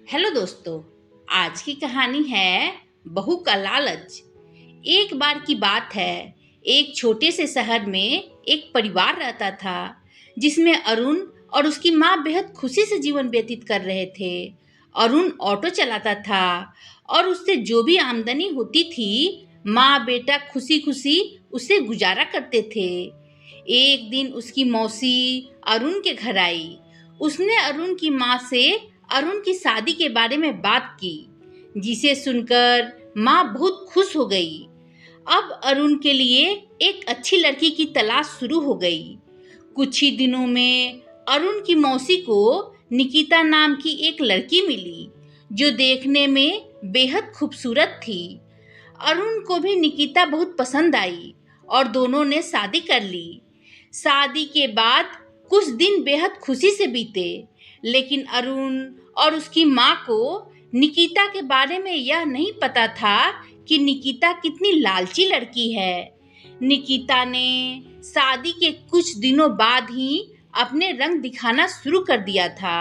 Hello दोस्तों। आज की कहानी है बहू का लालच। एक बार की बात है। एक छोटे से शहर में एक परिवार रहता था जिसमें अरुण और उसकी माँ बेहद खुशी से जीवन व्यतीत कर रहे थे। अरुण ऑटो चलाता था और उससे जो भी आमदनी होती थी माँ बेटा खुशी खुशी उससे गुजारा करते थे। एक दिन उसकी मौसी अरुण के घर आई। उसने अरुण की माँ से अरुण की शादी के बारे में बात की, जिसे सुनकर माँ बहुत खुश हो गई। अब अरुण के लिए एक अच्छी लड़की की तलाश शुरू हो गई। कुछ ही दिनों में अरुण की मौसी को निकिता नाम की एक लड़की मिली, जो देखने में बेहद खूबसूरत थी। अरुण को भी निकिता बहुत पसंद आई और दोनों ने शादी कर ली। शादी के बाद कुछ दिन बेहद खुशी से बीते, लेकिन अरुण और उसकी माँ को निकिता के बारे में यह नहीं पता था कि निकिता कितनी लालची लड़की है। निकिता ने शादी के कुछ दिनों बाद ही अपने रंग दिखाना शुरू कर दिया था।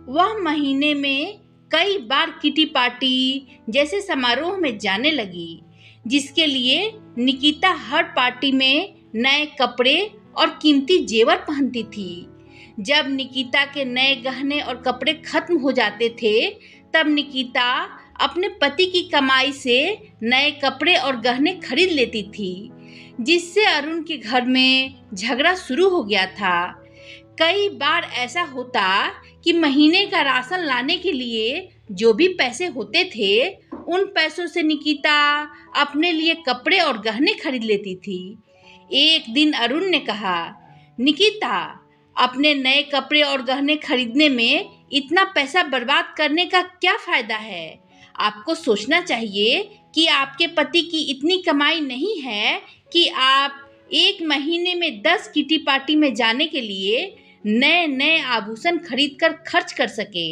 वह महीने में कई बार किटी पार्टी जैसे समारोह में जाने लगी, जिसके लिए निकिता हर पार्टी में नए कपड़े और कीमती जेवर पहनती थी। जब निकिता के नए गहने और कपड़े खत्म हो जाते थे, तब निकिता अपने पति की कमाई से नए कपड़े और गहने खरीद लेती थी, जिससे अरुण के घर में झगड़ा शुरू हो गया था। कई बार ऐसा होता कि महीने का राशन लाने के लिए जो भी पैसे होते थे, उन पैसों से निकिता अपने लिए कपड़े और गहने खरीद लेती थी। एक दिन अरुण ने कहा, निकिता, अपने नए कपड़े और गहने खरीदने में इतना पैसा बर्बाद करने का क्या फायदा है? आपको सोचना चाहिए कि आपके पति की इतनी कमाई नहीं है कि आप एक महीने में 10 किटी पार्टी में जाने के लिए नए नए आभूषण खरीद कर खर्च कर सके।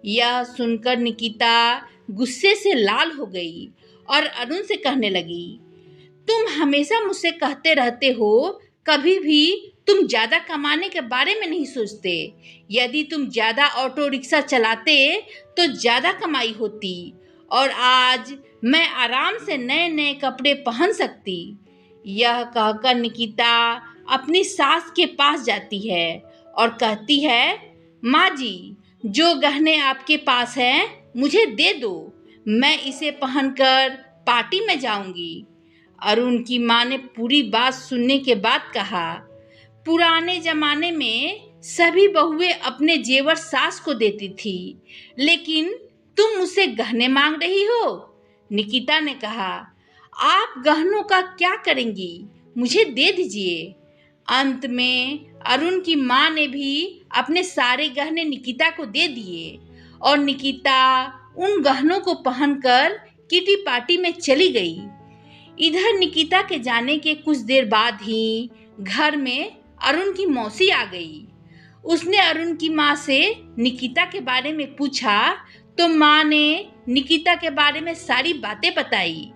यह सुनकर निकिता गुस्से से लाल हो गई और अरुण से कहने लगी, तुम हमेशा मुझसे कहते रहते हो, कभी भी तुम ज्यादा कमाने के बारे में नहीं सोचते। यदि तुम ज्यादा ऑटो रिक्शा चलाते तो ज्यादा कमाई होती और आज मैं आराम से नए नए कपड़े पहन सकती। यह कहकर निकिता अपनी सास के पास जाती है और कहती है, माँ जी, जो गहने आपके पास हैं मुझे दे दो, मैं इसे पहनकर पार्टी में जाऊंगी। अरुण की माँ ने पूरी बात सुनने के बाद कहा, पुराने जमाने में सभी बहुएं अपने जेवर सास को देती थी, लेकिन तुम मुझसे गहने मांग रही हो। निकिता ने कहा, आप गहनों का क्या करेंगी, मुझे दे दीजिए। अंत में अरुण की माँ ने भी अपने सारे गहने निकिता को दे दिए और निकिता उन गहनों को पहनकर किटी पार्टी में चली गई। इधर निकिता के जाने के कुछ देर बाद ही घर में अरुण की मौसी आ गई। उसने अरुण की माँ से निकिता के बारे में पूछा तो माँ ने निकिता के बारे में सारी बातें बताई।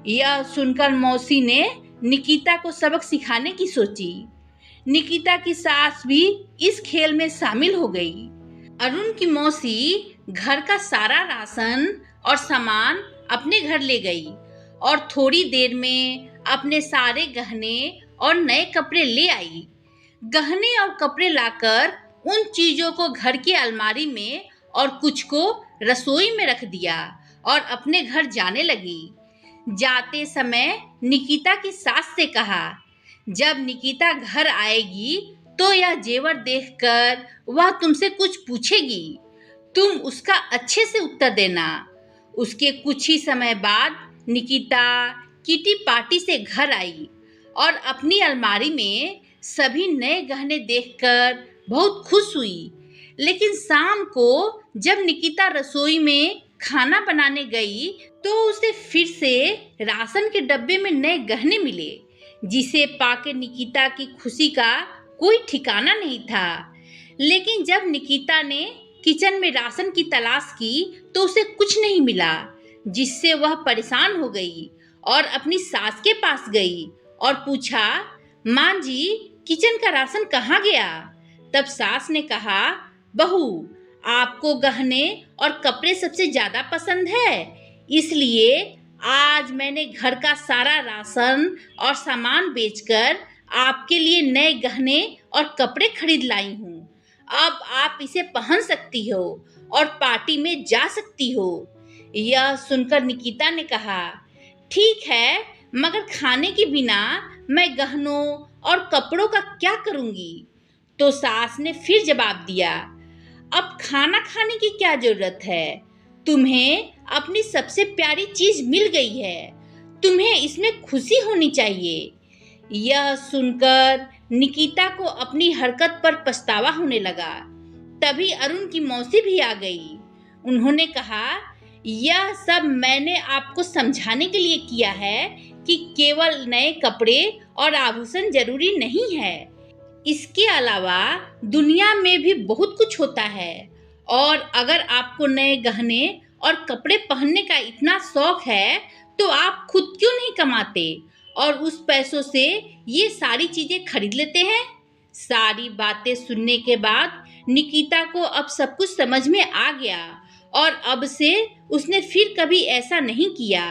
यह सुनकर मौसी ने निकिता को सबक सिखाने की सोची। निकिता की सास भी इस खेल में शामिल हो गई। अरुण की मौसी घर का सारा राशन और सामान अपने घर ले गई और थोड़ी देर में अपने सारे गहने और नए कपड़े ले आई। गहने और कपड़े लाकर उन चीजों को घर की अलमारी में और कुछ को रसोई में रख दिया और अपने घर जाने लगी। जाते समय निकिता की सास से कहा, जब निकिता घर आएगी तो यह जेवर देखकर वह तुमसे कुछ पूछेगी, तुम उसका अच्छे से उत्तर देना। उसके कुछ ही समय बाद निकिता किटी पार्टी से घर आई और अपनी अलमारी में सभी नए गहने देखकर बहुत खुश हुई। लेकिन शाम को जब निकिता रसोई में खाना बनाने गई तो उसे फिर से राशन के डब्बे में नए गहने मिले, जिसे पाकर निकिता की खुशी का कोई ठिकाना नहीं था। लेकिन जब निकिता ने किचन में राशन की तलाश की तो उसे कुछ नहीं मिला, जिससे वह परेशान हो गई और अपनी सास के पास गई और पूछा, माँ जी, किचन का राशन कहाँ गया? तब सास ने कहा, बहू, आपको गहने और कपड़े सबसे ज़्यादा पसंद है, इसलिए आज मैंने घर का सारा राशन और सामान बेचकर आपके लिए नए गहने और कपड़े खरीद लाई हूँ। अब आप इसे पहन सकती हो और पार्टी में जा सकती हो। यह सुनकर निकिता ने कहा, ठीक है, मगर खाने के बिना मैं गहनों और कपड़ों का क्या करूँगी? तो सास ने फिर जवाब दिया, अब खाना खाने की क्या जरूरत है? तुम्हें अपनी सबसे प्यारी चीज मिल गई है, तुम्हें इसमें खुशी होनी चाहिए। यह सुनकर निकिता को अपनी हरकत पर पछतावा होने लगा। तभी अरुण की मौसी भी आ गई। उन्होंने कहा, यह सब मैंने आपको समझाने के लिए किया है कि केवल नए कपड़े और आभूषण जरूरी नहीं है, इसके अलावा दुनिया में भी बहुत कुछ होता है। और अगर आपको नए गहने और कपड़े पहनने का इतना शौक है तो आप खुद क्यों नहीं कमाते और उस पैसों से ये सारी चीजें खरीद लेते हैं। सारी बातें सुनने के बाद निकिता को अब सब कुछ समझ में आ गया और अब से उसने फिर कभी ऐसा नहीं किया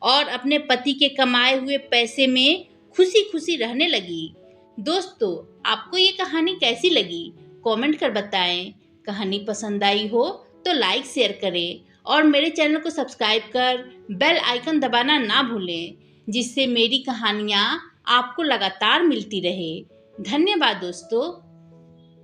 और अपने पति के कमाए हुए पैसे में खुशी खुशी रहने लगी। दोस्तों, आपको ये कहानी कैसी लगी? कमेंट कर बताएं। कहानी पसंद आई हो तो लाइक शेयर करें और मेरे चैनल को सब्सक्राइब कर बेल आइकन दबाना ना भूलें, जिससे मेरी कहानियाँ आपको लगातार मिलती रहे। धन्यवाद दोस्तों।